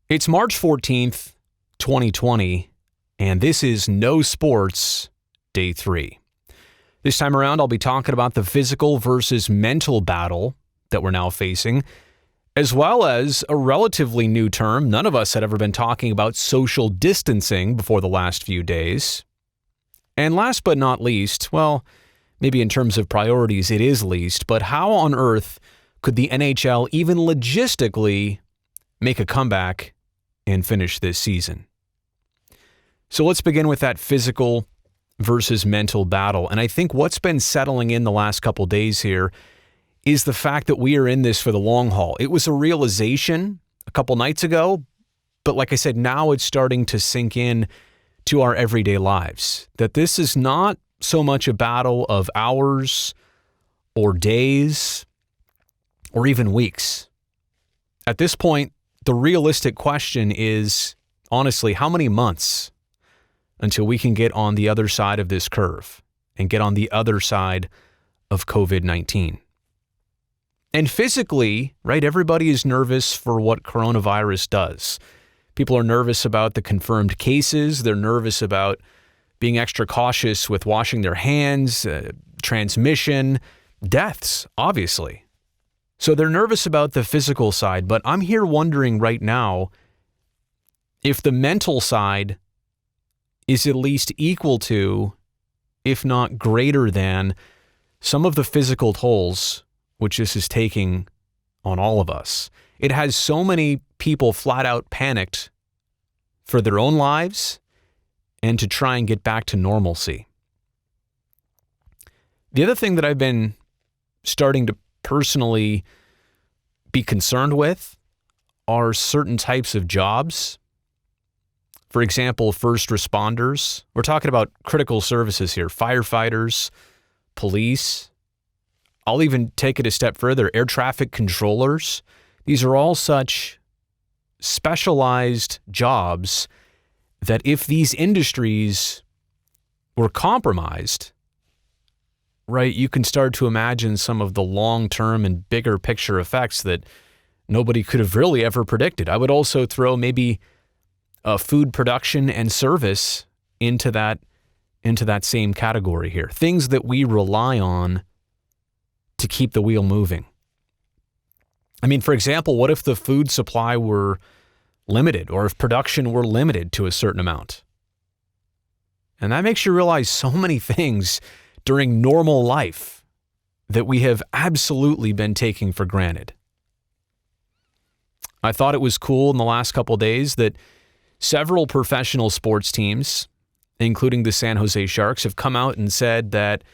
It's March 14th, 2020, and this is No Sports Day 3. This time around, I'll be talking about the physical versus mental battle that we're now facing, as well as a relatively new term. None of us had ever been talking about social distancing before the last few days. And last but not least, well, maybe in terms of priorities, it is least, but how on earth could the NHL even logistically make a comeback and finish this season? So let's begin with that physical versus mental battle. And I think what's been settling in the last couple days here is the fact that we are in this for the long haul. It was a realization a couple nights ago, but like I said, now it's starting to sink in to our everyday lives, that this is not so much a battle of hours or days or even weeks. At this point, the realistic question is, honestly, how many months until we can get on the other side of this curve and get on the other side of COVID-19? And physically, right, everybody is nervous for what coronavirus does. People are nervous about the confirmed cases. They're nervous about being extra cautious with washing their hands, transmission, deaths, obviously. So they're nervous about the physical side, but I'm here wondering right now if the mental side is at least equal to, if not greater than, some of the physical tolls which this is taking on all of us. It has so many people flat out panicked for their own lives and to try and get back to normalcy. The other thing that I've been starting to personally be concerned with are certain types of jobs. For example, first responders. We're talking about critical services here, firefighters, police. I'll even take it a step further, air traffic controllers. These are all such specialized jobs that if these industries were compromised, right, you can start to imagine some of the long-term and bigger picture effects that nobody could have really ever predicted. I would also throw maybe food production and service into that same category here. Things that we rely on to keep the wheel moving. I mean, for example, what if the food supply were limited, or if production were limited to a certain amount? And that makes you realize so many things during normal life that we have absolutely been taking for granted. I thought it was cool in the last couple of days that several professional sports teams, including the San Jose Sharks, have come out and said that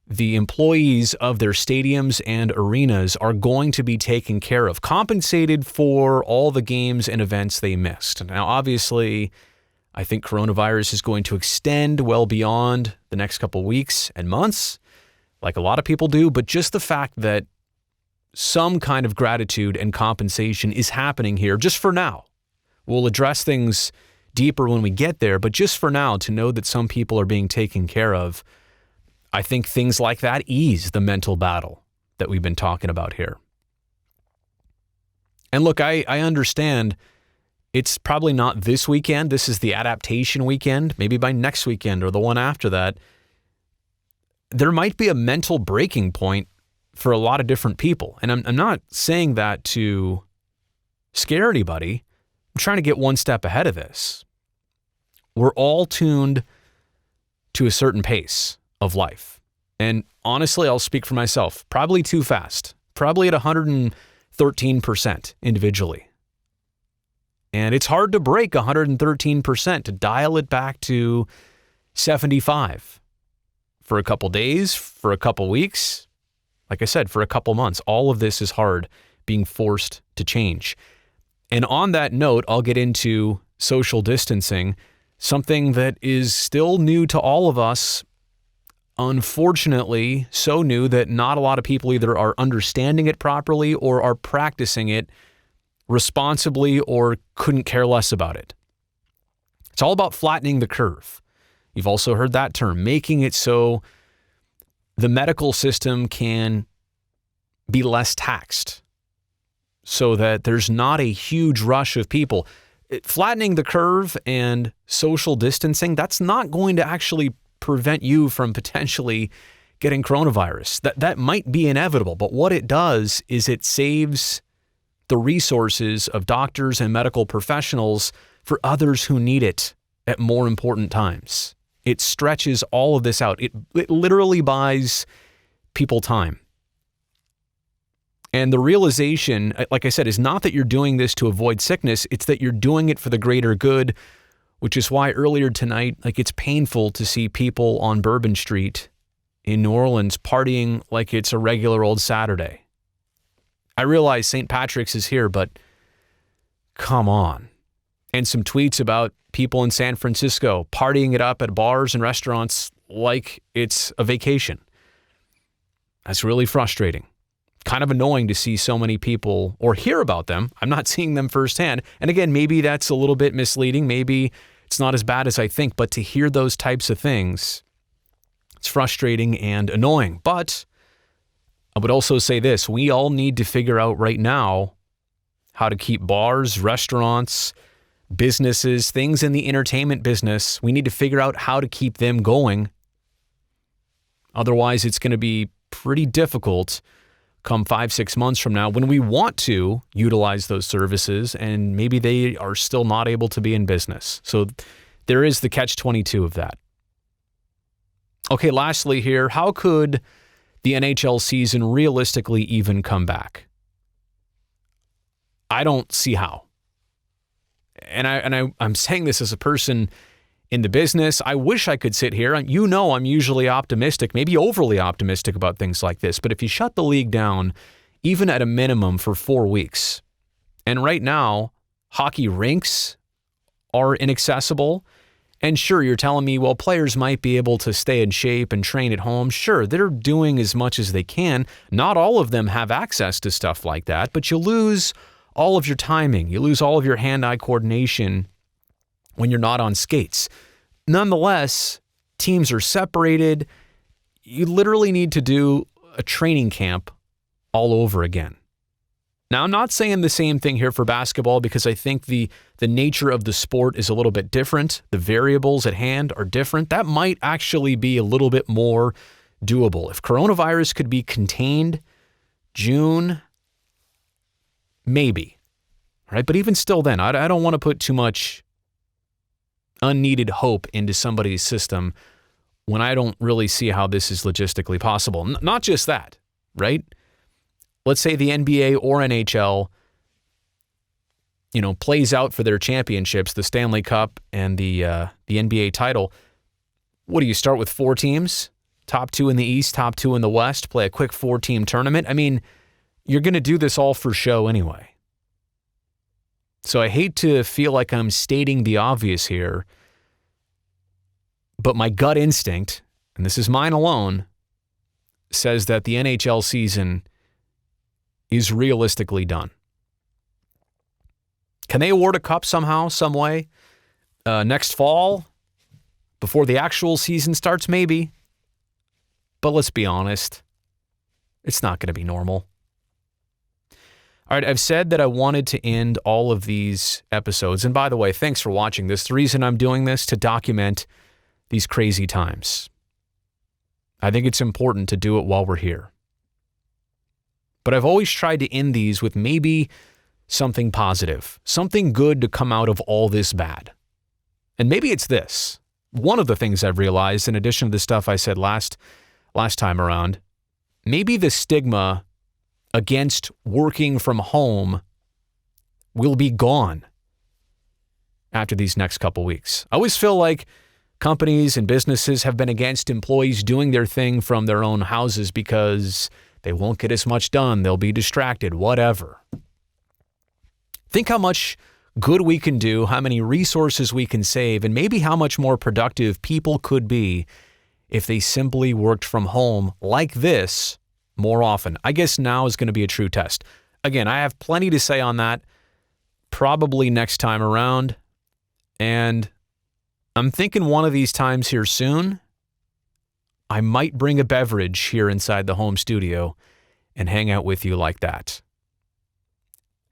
the employees of their stadiums and arenas are going to be taken care of, compensated for all the games and events they missed. Now, obviously, I think coronavirus is going to extend well beyond the next couple weeks and months, like a lot of people do, but just the fact that some kind of gratitude and compensation is happening here just for now. We'll address things deeper when we get there, but just for now, to know that some people are being taken care of, I think things like that ease the mental battle that we've been talking about here. And look, I understand it's probably not this weekend. This is the adaptation weekend. Maybe by next weekend or the one after that, there might be a mental breaking point for a lot of different people. And I'm not saying that to scare anybody. I'm trying to get one step ahead of this. We're all tuned to a certain pace of life. And honestly, I'll speak for myself, probably too fast, probably at 113% individually. And it's hard to break 113%, to dial it back to 75 for a couple days, for a couple weeks, like I said, for a couple months. All of this is hard, being forced to change. And on that note, I'll get into social distancing, something that is still new to all of us. Unfortunately, so new that not a lot of people either are understanding it properly or are practicing it responsibly or couldn't care less about it. It's all about flattening the curve. You've also heard that term, making it so the medical system can be less taxed so that there's not a huge rush of people. flattening the curve and social distancing, that's not going to actually prevent you from potentially getting coronavirus. That might be inevitable, but what it does is it saves the resources of doctors and medical professionals for others who need it at more important times. It stretches all of this out. It literally buys people time. And the realization, like I said, is not that you're doing this to avoid sickness. It's that you're doing it for the greater good, which is why earlier tonight, it's painful to see people on Bourbon Street in New Orleans partying like it's a regular old Saturday. I realize St. Patrick's is here, but come on. And some tweets about people in San Francisco partying it up at bars and restaurants like it's a vacation. That's really frustrating. Kind of annoying to see so many people or hear about them. I'm not seeing them firsthand. And again, maybe that's a little bit misleading. Maybe it's not as bad as I think, but to hear those types of things, it's frustrating and annoying. But I would also say this, we all need to figure out right now how to keep bars, restaurants, businesses, things in the entertainment business. We need to figure out how to keep them going. Otherwise, it's going to be pretty difficult come 5-6 months from now when we want to utilize those services and maybe they are still not able to be in business. So there is the catch-22 of that. Okay, lastly here, how could the NHL season realistically even come back? I don't see how. And I'm saying this as a person in the business. I wish I could sit here. You know, I'm usually optimistic, maybe overly optimistic about things like this. But if you shut the league down, even at a minimum for 4 weeks, and right now, hockey rinks are inaccessible. And sure, you're telling me, well, players might be able to stay in shape and train at home. Sure, they're doing as much as they can. Not all of them have access to stuff like that, but you lose all of your timing. You lose all of your hand-eye coordination when you're not on skates. Nonetheless, teams are separated. You literally need to do a training camp all over again. Now, I'm not saying the same thing here for basketball because I think the nature of the sport is a little bit different. The variables at hand are different. That might actually be a little bit more doable. If coronavirus could be contained June, maybe, right? But even still then, I don't want to put too much unneeded hope into somebody's system when I don't really see how this is logistically possible. Not just that, right? Let's say the NBA or NHL, plays out for their championships, the Stanley Cup and the NBA title. What do you start with 4 teams? Top 2 in the East, top 2 in the West, play a quick 4-team tournament? I mean, you're going to do this all for show anyway. So I hate to feel like I'm stating the obvious here, but my gut instinct, and this is mine alone, says that the NHL season is realistically done. Can they award a cup somehow, some way? Next fall? Before the actual season starts? Maybe. But let's be honest. It's not going to be normal. All right, I've said that I wanted to end all of these episodes. And by the way, thanks for watching this. The reason I'm doing this to document these crazy times. I think it's important to do it while we're here. But I've always tried to end these with maybe something positive, something good to come out of all this bad. And maybe it's this. One of the things I've realized, in addition to the stuff I said last time around, maybe the stigma against working from home will be gone after these next couple weeks. I always feel like companies and businesses have been against employees doing their thing from their own houses because they won't get as much done. They'll be distracted, whatever. Think how much good we can do, how many resources we can save, and maybe how much more productive people could be if they simply worked from home like this more often. I guess now is going to be a true test. Again, I have plenty to say on that, probably next time around. And I'm thinking one of these times here soon, I might bring a beverage here inside the home studio and hang out with you like that.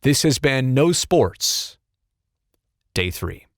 This has been No Sports, Day day 3.